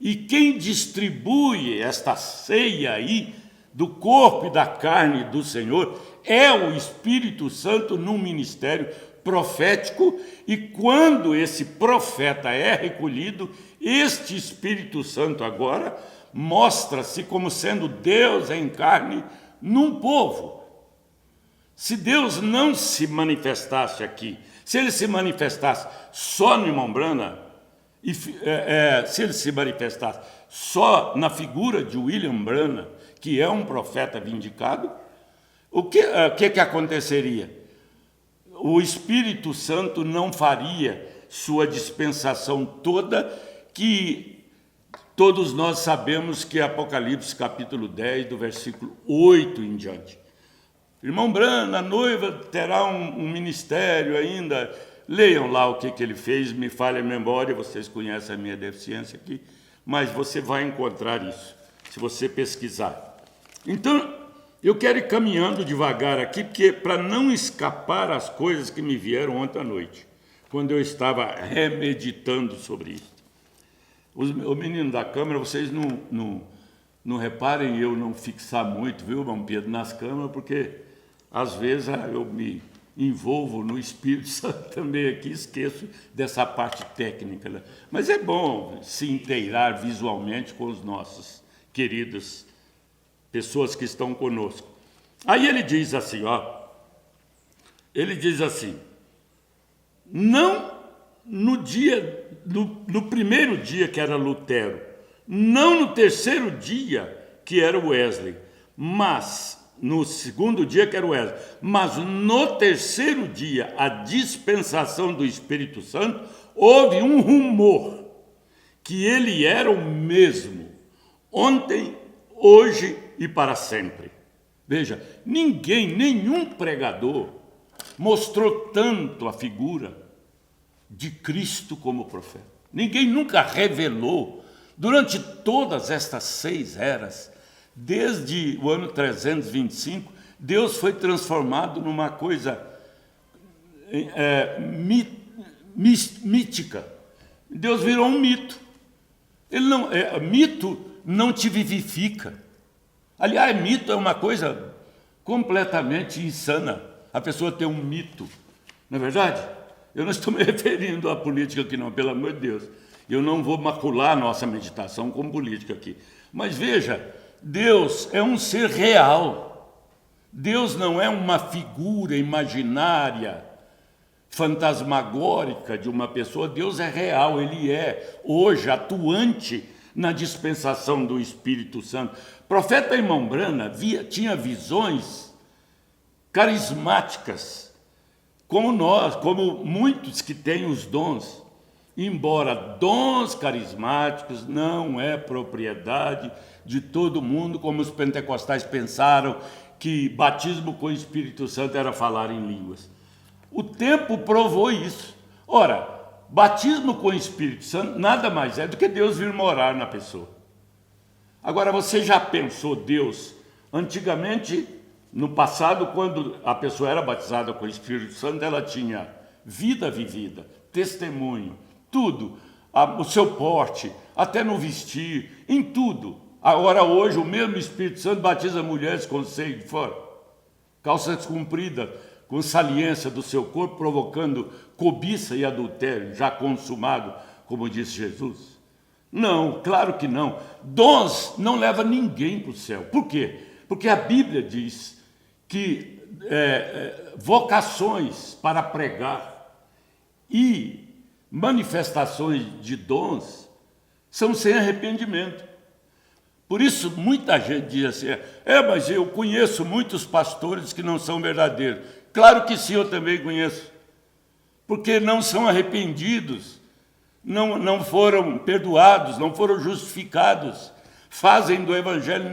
E quem distribui esta ceia aí, do corpo e da carne do Senhor, é o Espírito Santo num ministério profético, e quando esse profeta é recolhido, este Espírito Santo agora mostra-se como sendo Deus em carne num povo. Se Deus não se manifestasse aqui, se ele se manifestasse só no irmão Branham, se ele se manifestasse só na figura de William Branham, que é um profeta vindicado, o que aconteceria? O Espírito Santo não faria sua dispensação toda, que todos nós sabemos que é Apocalipse capítulo 10, do versículo 8 em diante. Irmão Branham, a noiva terá um ministério ainda. Leiam lá o que ele fez, me falha a memória, vocês conhecem a minha deficiência aqui, mas você vai encontrar isso, se você pesquisar. Então, eu quero ir caminhando devagar aqui, porque para não escapar as coisas que me vieram ontem à noite, quando eu estava remeditando sobre isso. O menino da câmera, vocês não reparem eu não fixar muito, viu, irmão Pedro, nas câmeras, porque às vezes eu me envolvo no Espírito Santo também aqui, esqueço dessa parte técnica, né? Mas é bom se inteirar visualmente com os nossos queridos pessoas que estão conosco. Aí ele diz assim, não no primeiro dia que era Lutero, não no terceiro dia que era Wesley, mas no segundo dia que era Wesley, mas no terceiro dia, a dispensação do Espírito Santo, houve um rumor que ele era o mesmo, ontem, hoje e para sempre. Veja, nenhum pregador mostrou tanto a figura de Cristo como profeta. Ninguém nunca revelou, durante todas estas 6 eras, desde o ano 325, Deus foi transformado numa coisa mítica. Deus virou um mito. Mito não te vivifica. Aliás, mito é uma coisa completamente insana. A pessoa tem um mito, não é verdade? Eu não estou me referindo à política aqui não, pelo amor de Deus. Eu não vou macular a nossa meditação com política aqui. Mas veja, Deus é um ser real. Deus não é uma figura imaginária, fantasmagórica de uma pessoa. Deus é real, ele é hoje atuante na dispensação do Espírito Santo. O profeta irmão Branham tinha visões carismáticas, como nós, como muitos que têm os dons, embora dons carismáticos não é propriedade de todo mundo, como os pentecostais pensaram que batismo com o Espírito Santo era falar em línguas. O tempo provou isso. Ora, batismo com o Espírito Santo nada mais é do que Deus vir morar na pessoa. Agora, você já pensou Deus, antigamente, no passado, quando a pessoa era batizada com o Espírito Santo, ela tinha vida vivida, testemunho, tudo, o seu porte, até no vestir, em tudo. Agora, hoje, o mesmo Espírito Santo batiza mulheres com seio de fora, calças compridas, com saliência do seu corpo, provocando cobiça e adultério, já consumado, como disse Jesus. Não, claro que não. Dons não levam ninguém para o céu. Por quê? Porque a Bíblia diz que vocações para pregar e manifestações de dons são sem arrependimento. Por isso, muita gente diz assim, mas eu conheço muitos pastores que não são verdadeiros. Claro que sim, eu também conheço. Porque não são arrependidos, não foram perdoados, não foram justificados. Fazem do evangelho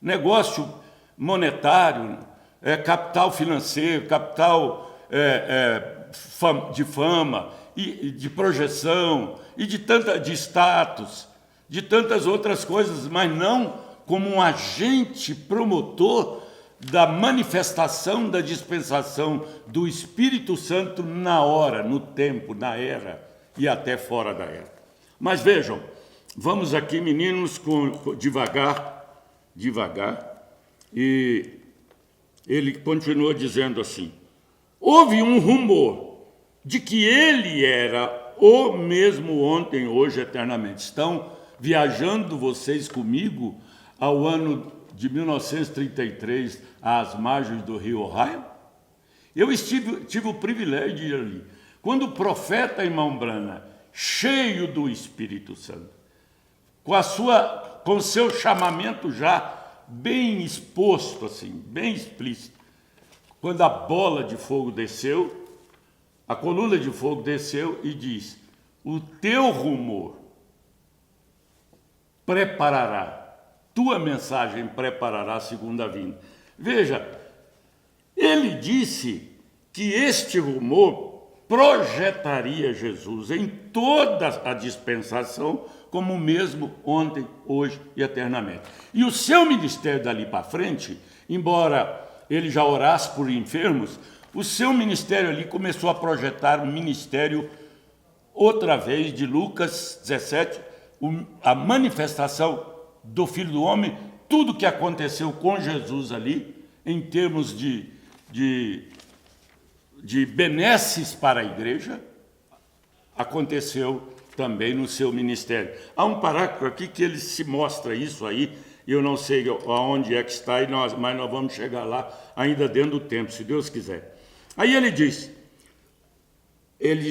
negócio monetário, capital financeiro, capital de fama, e de projeção, e de status, de tantas outras coisas, mas não como um agente promotor da manifestação da dispensação do Espírito Santo na hora, no tempo, na era e até fora da era. Mas vejam, vamos aqui, meninos, devagar, e ele continua dizendo assim: houve um rumor de que ele era o mesmo ontem, hoje, eternamente. Estão viajando vocês comigo ao ano de 1933, às margens do rio Ohio? Eu tive o privilégio de ir ali. Quando o profeta, irmão Brana, cheio do Espírito Santo, com seu chamamento já bem exposto, assim, bem explícito, quando a bola de fogo desceu, a coluna de fogo desceu e diz: o teu rumor preparará, tua mensagem preparará a segunda vinda. Veja, ele disse que este rumor projetaria Jesus em toda a dispensação como o mesmo ontem, hoje e eternamente. E o seu ministério dali para frente, embora ele já orasse por enfermos, o seu ministério ali começou a projetar o ministério outra vez de Lucas 17, a manifestação do Filho do Homem, tudo que aconteceu com Jesus ali, em termos de benesses para a igreja, aconteceu também no seu ministério. Há um parágrafo aqui que ele se mostra isso aí, eu não sei aonde é que está, mas nós vamos chegar lá ainda dentro do tempo, se Deus quiser. Aí ele diz,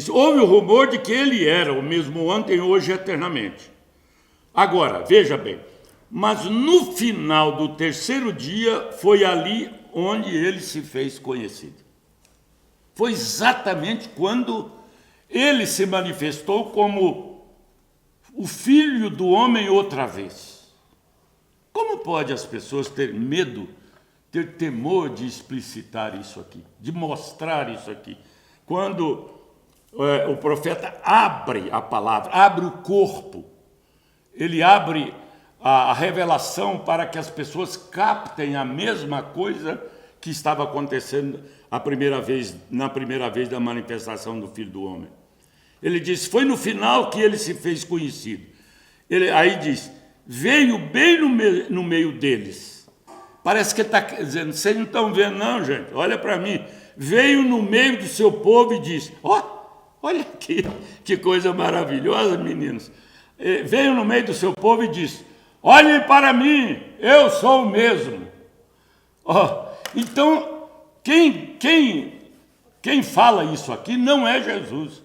houve o rumor de que ele era o mesmo ontem, hoje e eternamente. Agora, veja bem, mas no final do terceiro dia foi ali onde ele se fez conhecido. Foi exatamente quando ele se manifestou como o Filho do Homem outra vez. Como pode as pessoas ter medo, ter temor de explicitar isso aqui, de mostrar isso aqui? Quando o profeta abre a palavra, abre o corpo, ele abre a revelação para que as pessoas captem a mesma coisa que estava acontecendo na primeira vez da manifestação do Filho do Homem. Ele diz, foi no final que ele se fez conhecido. Aí diz, veio bem no meio deles. Parece que ele está dizendo, vocês não estão vendo não, gente, olha para mim. Veio no meio do seu povo e disse, olha que coisa maravilhosa, meninos. Veio no meio do seu povo e disse, olhem para mim, eu sou o mesmo. Então, quem fala isso aqui não é Jesus.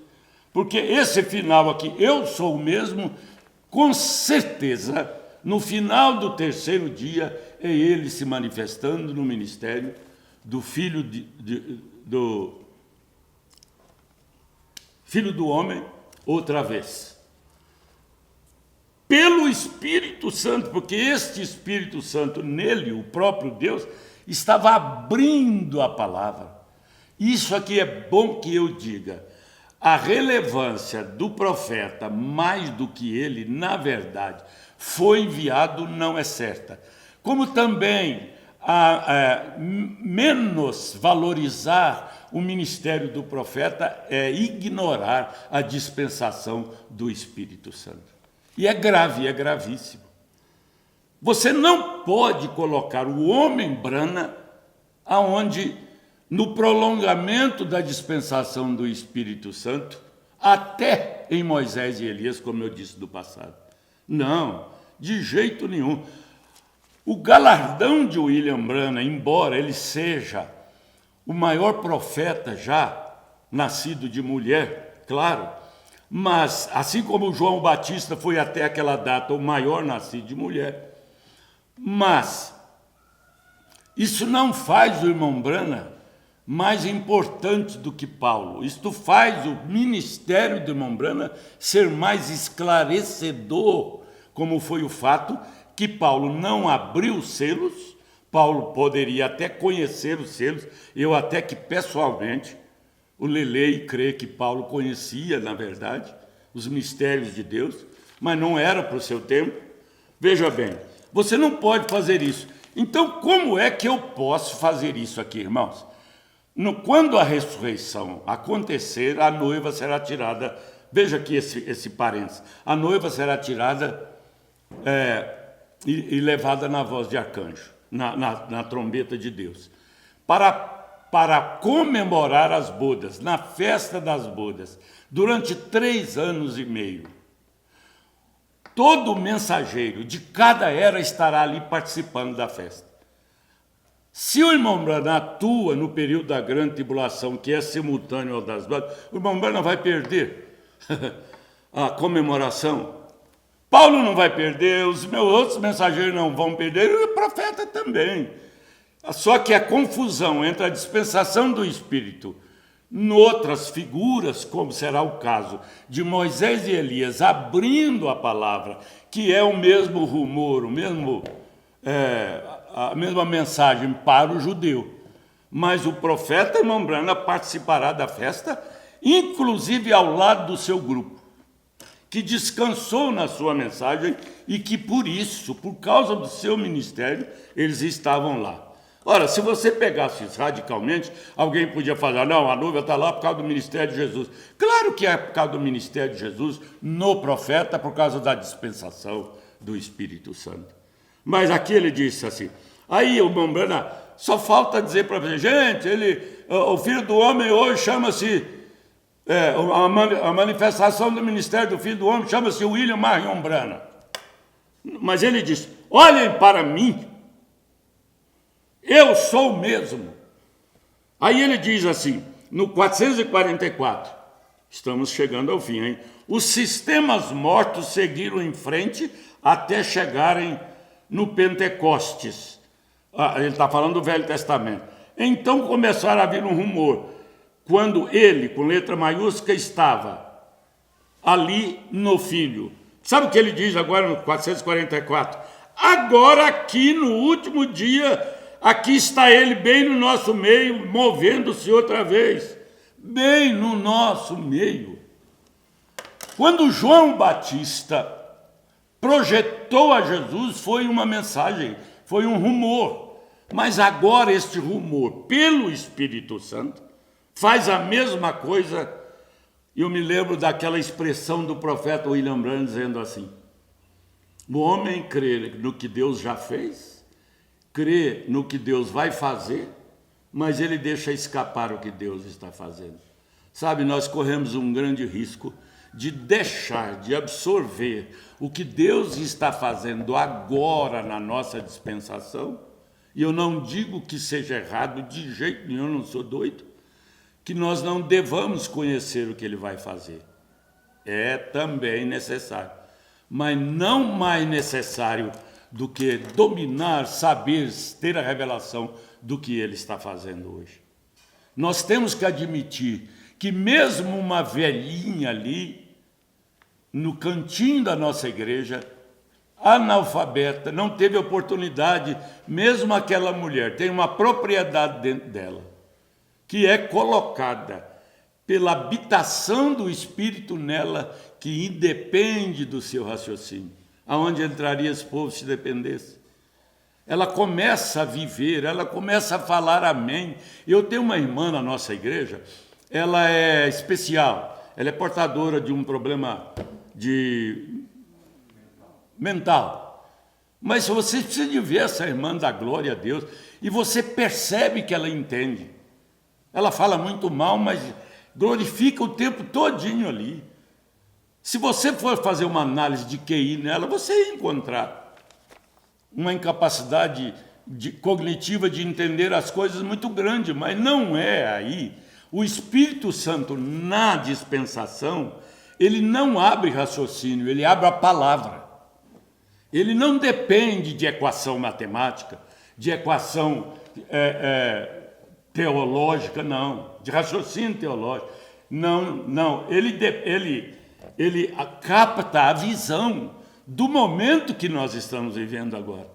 Porque esse final aqui, eu sou o mesmo, com certeza, no final do terceiro dia, é ele se manifestando no ministério do Filho do Homem outra vez. Pelo Espírito Santo, porque este Espírito Santo nele, o próprio Deus, estava abrindo a palavra. Isso aqui é bom que eu diga. A relevância do profeta, mais do que ele, na verdade, foi enviado, não é certa. Como também menos valorizar o ministério do profeta é ignorar a dispensação do Espírito Santo. E é grave, é gravíssimo. Você não pode colocar o homem Brana aonde, no prolongamento da dispensação do Espírito Santo, até em Moisés e Elias, como eu disse do passado. Não, de jeito nenhum. O galardão de William Brana, embora ele seja o maior profeta já nascido de mulher, claro, mas assim como João Batista foi até aquela data o maior nascido de mulher, mas isso não faz o irmão Brana mais importante do que Paulo. Isto faz o ministério do irmão Brana ser mais esclarecedor, como foi o fato que Paulo não abriu os selos. Paulo poderia até conhecer os selos, eu até que pessoalmente o lelei crê que Paulo conhecia, na verdade, os mistérios de Deus, mas não era para o seu tempo. Veja bem, você não pode fazer isso. Então, como é que eu posso fazer isso aqui, irmãos? Quando a ressurreição acontecer, a noiva será tirada. Veja aqui esse parênteses. A noiva será tirada e levada na voz de arcanjo, na trombeta de Deus, para comemorar as bodas, na festa das bodas, durante 3 anos e meio. Todo mensageiro de cada era estará ali participando da festa. Se o irmão Branham atua no período da grande tribulação, que é simultâneo ao das bodas, o irmão Branham vai perder a comemoração. Paulo não vai perder, os meus outros mensageiros não vão perder, e o profeta também. Só que a confusão entre a dispensação do Espírito noutras figuras, como será o caso de Moisés e Elias abrindo a palavra, que é o mesmo rumor, a mesma mensagem para o judeu. Mas o profeta, irmão Branham, participará da festa, inclusive ao lado do seu grupo, que descansou na sua mensagem e que por isso, por causa do seu ministério, eles estavam lá. Ora, se você pegasse isso radicalmente, alguém podia falar, não, a noiva está lá por causa do ministério de Jesus. Claro que é por causa do ministério de Jesus, no profeta, por causa da dispensação do Espírito Santo. Mas aqui ele disse assim, aí o irmão Branham, só falta dizer para você, gente, o Filho do Homem hoje chama-se, a manifestação do ministério do Filho do Homem chama-se William Marion Branham. Mas ele disse, olhem para mim, eu sou o mesmo. Aí ele diz assim, no 444, estamos chegando ao fim, hein? Os sistemas mortos seguiram em frente até chegarem no Pentecostes. Ele está falando do Velho Testamento. Então começaram a vir um rumor, quando ele, com letra maiúscula, estava ali no Filho. Sabe o que ele diz agora no 444? Agora aqui no último dia, aqui está ele bem no nosso meio, movendo-se outra vez. Bem no nosso meio. Quando João Batista projetou a Jesus, foi uma mensagem, foi um rumor. Mas agora este rumor, pelo Espírito Santo, faz a mesma coisa. Eu me lembro daquela expressão do profeta William Branham dizendo assim, o homem crê no que Deus já fez, crê no que Deus vai fazer, mas ele deixa escapar o que Deus está fazendo. Sabe, nós corremos um grande risco de deixar, de absorver o que Deus está fazendo agora na nossa dispensação, e eu não digo que seja errado de jeito nenhum, eu não sou doido, que nós não devamos conhecer o que Ele vai fazer. É também necessário, mas não mais necessário do que dominar, saber, ter a revelação do que Ele está fazendo hoje. Nós temos que admitir que mesmo uma velhinha ali, no cantinho da nossa igreja, analfabeta, não teve oportunidade, mesmo aquela mulher, tem uma propriedade dentro dela, que é colocada pela habitação do Espírito nela, que independe do seu raciocínio. Aonde entraria esse povo se dependesse? Ela começa a viver, ela começa a falar amém. Eu tenho uma irmã na nossa igreja, ela é especial, ela é portadora de um problema mental. Mas você precisa de ver essa irmã da glória a Deus, e você percebe que ela entende. Ela fala muito mal, mas glorifica o tempo todinho ali. Se você for fazer uma análise de QI nela, você ia encontrar uma incapacidade cognitiva de entender as coisas muito grande, mas não é aí. O Espírito Santo, na dispensação, ele não abre raciocínio, ele abre a palavra. Ele não depende de equação matemática, de equação teológica, não, de raciocínio teológico. Não. Ele capta a visão do momento que nós estamos vivendo agora.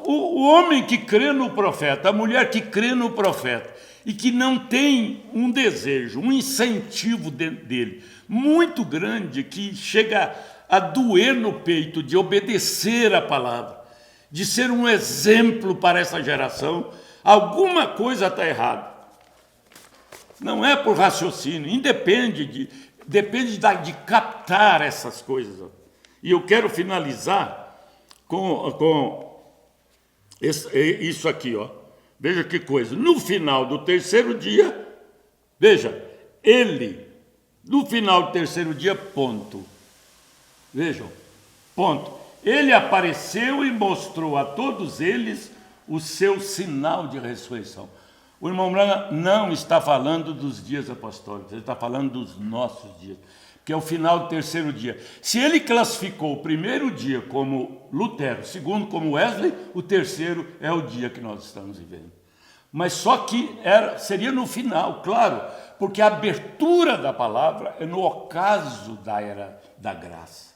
O homem que crê no profeta, a mulher que crê no profeta e que não tem um desejo, um incentivo dentro dele muito grande, que chega a doer no peito de obedecer a palavra, de ser um exemplo para essa geração, alguma coisa está errada. Não é por raciocínio, depende de captar essas coisas. E eu quero finalizar com isso aqui, ó. Veja que coisa. No final do terceiro dia, veja, no final do terceiro dia, ponto. Vejam, ponto. Ele apareceu e mostrou a todos eles o seu sinal de ressurreição. O irmão Branham não está falando dos dias apostólicos, ele está falando dos nossos dias, que é o final do terceiro dia. Se ele classificou o primeiro dia como Lutero, o segundo como Wesley, o terceiro é o dia que nós estamos vivendo. Mas só que seria no final, claro, porque a abertura da palavra é no ocaso da era da graça.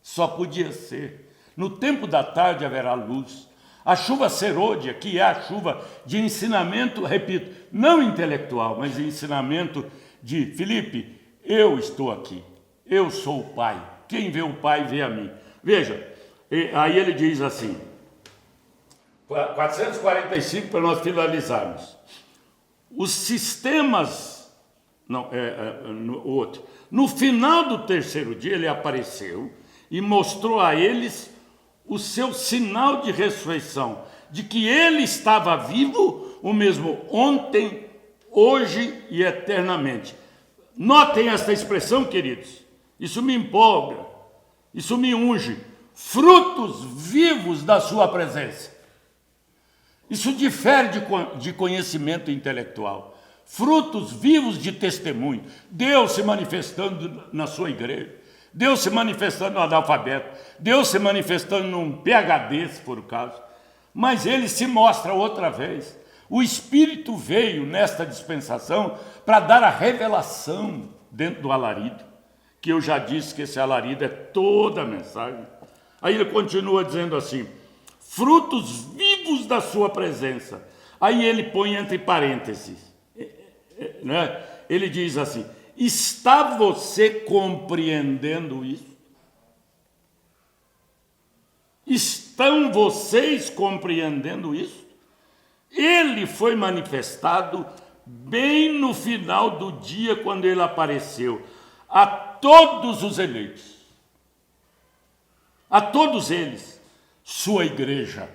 Só podia ser. No tempo da tarde haverá luz. A chuva serôdia, que é a chuva de ensinamento, repito, não intelectual, mas de ensinamento de Filipe, eu estou aqui, eu sou o Pai, quem vê o Pai vê a mim. Veja, aí ele diz assim, 445 para nós finalizarmos. Os sistemas, no final do terceiro dia ele apareceu e mostrou a eles o seu sinal de ressurreição, de que ele estava vivo, o mesmo ontem, hoje e eternamente. Notem esta expressão, queridos, isso me empolga, isso me unge, frutos vivos da sua presença. Isso difere de conhecimento intelectual, frutos vivos de testemunho, Deus se manifestando na sua igreja, Deus se manifestando no analfabeto, Deus se manifestando num PhD, se for o caso, mas ele se mostra outra vez. O Espírito veio nesta dispensação para dar a revelação dentro do alarido, que eu já disse que esse alarido é toda a mensagem. Aí ele continua dizendo assim, frutos vivos da sua presença. Aí ele põe entre parênteses, né? Ele diz assim, está você compreendendo isso? Estão vocês compreendendo isso? Ele foi manifestado bem no final do dia, quando ele apareceu a todos os eleitos, a todos eles, sua igreja.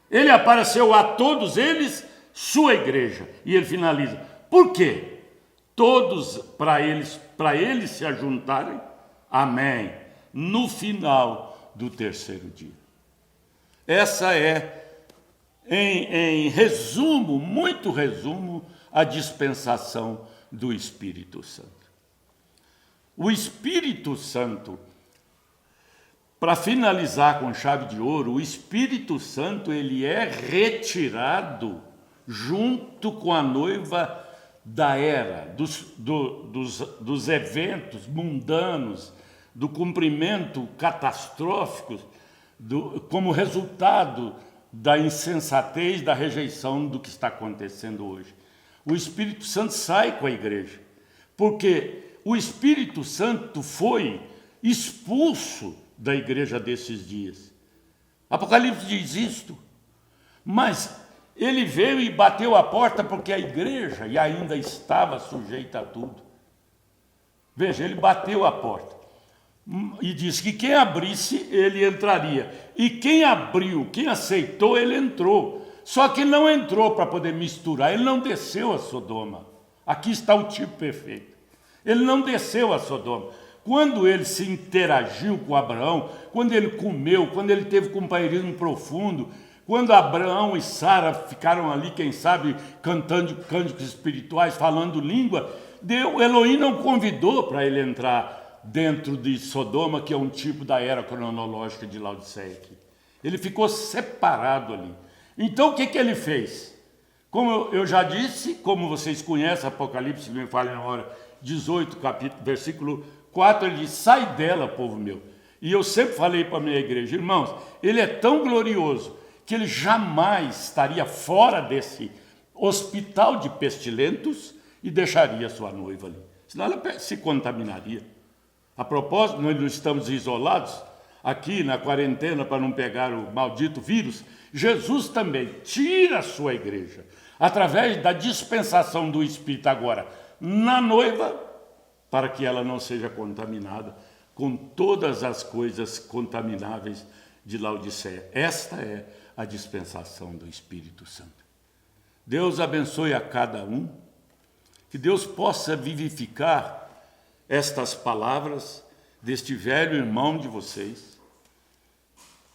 Ele apareceu a todos eles, sua igreja. E ele finaliza, por quê? Todos, para eles se ajuntarem, amém, no final do terceiro dia. Essa é, em resumo, muito resumo, a dispensação do Espírito Santo. O Espírito Santo, para finalizar com chave de ouro, o Espírito Santo ele é retirado junto com a noiva da era, dos eventos mundanos, do cumprimento catastrófico, como resultado da insensatez, da rejeição do que está acontecendo hoje. O Espírito Santo sai com a igreja, porque o Espírito Santo foi expulso da igreja desses dias. Apocalipse diz isto, mas ele veio e bateu a porta porque a igreja ainda estava sujeita a tudo. Veja, ele bateu a porta e disse que quem abrisse, ele entraria. E quem abriu, quem aceitou, ele entrou. Só que não entrou para poder misturar, ele não desceu a Sodoma. Aqui está o tipo perfeito. Ele não desceu a Sodoma. Quando ele se interagiu com Abraão, quando ele comeu, quando ele teve companheirismo profundo, quando Abraão e Sara ficaram ali, quem sabe, cantando cânticos espirituais, falando língua, Elohim não convidou para ele entrar dentro de Sodoma, que é um tipo da era cronológica de Laodiceia aqui. Ele ficou separado ali. Então, o que ele fez? Como eu já disse, como vocês conhecem, Apocalipse, me falem na hora, 18, versículo 4, ele diz, sai dela, povo meu. E eu sempre falei para a minha igreja, irmãos, ele é tão glorioso, que ele jamais estaria fora desse hospital de pestilentos e deixaria sua noiva ali. Senão ela se contaminaria. A propósito, nós não estamos isolados. aqui na quarentena para não pegar o maldito vírus, Jesus também tira a sua igreja, através da dispensação do Espírito agora na noiva, para que ela não seja contaminada com todas as coisas contamináveis de Laodiceia. Esta é a dispensação do Espírito Santo. Deus abençoe a cada um, que Deus possa vivificar estas palavras deste velho irmão de vocês,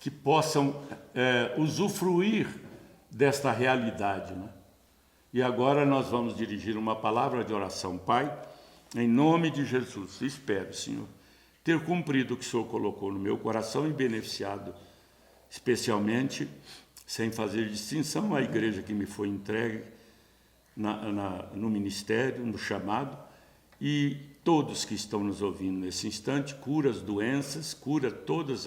que possam usufruir desta realidade, né? E agora nós vamos dirigir uma palavra de oração. Pai, em nome de Jesus, espero, Senhor, ter cumprido o que o Senhor colocou no meu coração e beneficiado, especialmente, sem fazer distinção, a igreja que me foi entregue no ministério, no chamado, e todos que estão nos ouvindo nesse instante. Cura as doenças, cura todos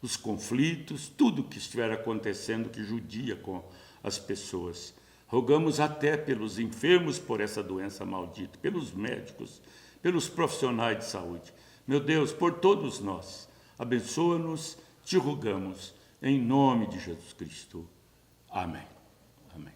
os conflitos, tudo que estiver acontecendo que judia com as pessoas. Rogamos até pelos enfermos por essa doença maldita, pelos médicos, pelos profissionais de saúde. Meu Deus, por todos nós, abençoa-nos, te rogamos, em nome de Jesus Cristo. Amém. Amém.